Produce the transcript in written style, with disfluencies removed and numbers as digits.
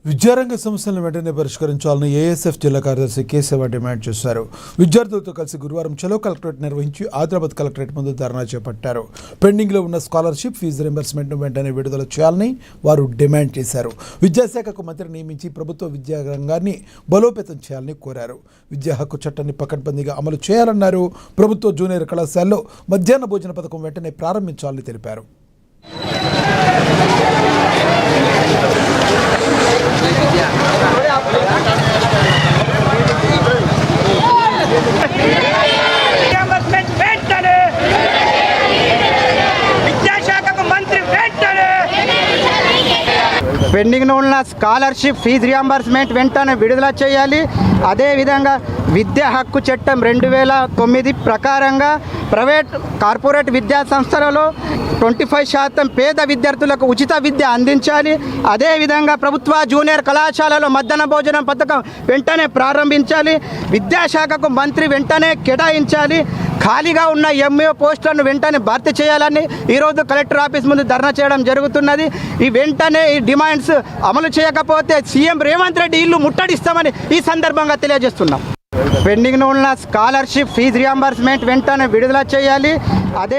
విద్యారంగ సమస్యలను వెంటనే పరిష్కరించాలని ఏఎస్ఎఫ్ జిల్లా కార్యదర్శి కేశవ డిమాండ్ చేశారు. విద్యార్థులతో కలిసి గురువారం చలో కలెక్టరేట్ నిర్వహించి ఆదిలాబాద్ కలెక్టరేట్ ముందు ధర్నా చేపట్టారు. పెండింగ్లో ఉన్న స్కాలర్షిప్ ఫీజు రింబర్స్మెంట్ను వెంటనే విడుదల చేయాలని వారు డిమాండ్ చేశారు. విద్యాశాఖకు మంత్రి నియమించి ప్రభుత్వ విద్యారంగాన్ని బలోపేతం చేయాలని కోరారు. విద్యా హక్కు చట్టాన్ని పకడ్బందీగా అమలు చేయాలన్నారు. ప్రభుత్వ జూనియర్ కళాశాలలో మధ్యాహ్న భోజన పథకం వెంటనే ప్రారంభించాలని తెలిపారు. పెండింగ్లో ఉన్న స్కాలర్షిప్ ఫీజు రియంబర్స్మెంట్ వెంటనే విడుదల చేయాలి. అదేవిధంగా విద్యా హక్కు చట్టం 2009 ప్రకారంగా ప్రైవేట్ కార్పొరేట్ విద్యా సంస్థలలో 25% పేద విద్యార్థులకు ఉచిత విద్య అందించాలి. అదేవిధంగా ప్రభుత్వ జూనియర్ కళాశాలలో మధ్యాహ్న భోజనం పథకం వెంటనే ప్రారంభించాలి. విద్యాశాఖకు మంత్రి వెంటనే కేటాయించాలి. ఖాళీగా ఉన్న ఎంఏ పోస్టులను వెంటనే భర్తీ చేయాలని ఈరోజు కలెక్టర్ ఆఫీస్ ముందు ధర్నా చేయడం జరుగుతున్నది. ఈ వెంటనే ఈ డిమాండ్స్ అమలు చేయకపోతే సీఎం రేవంత్ రెడ్డి ఇల్లు ముట్టడిస్తామని ఈ సందర్భంగా తెలియజేస్తున్నాం. పెండింగ్లో ఉన్న స్కాలర్షిప్ ఫీజు రియంబర్స్మెంట్ వెంటనే విడుదల చేయాలి. అదే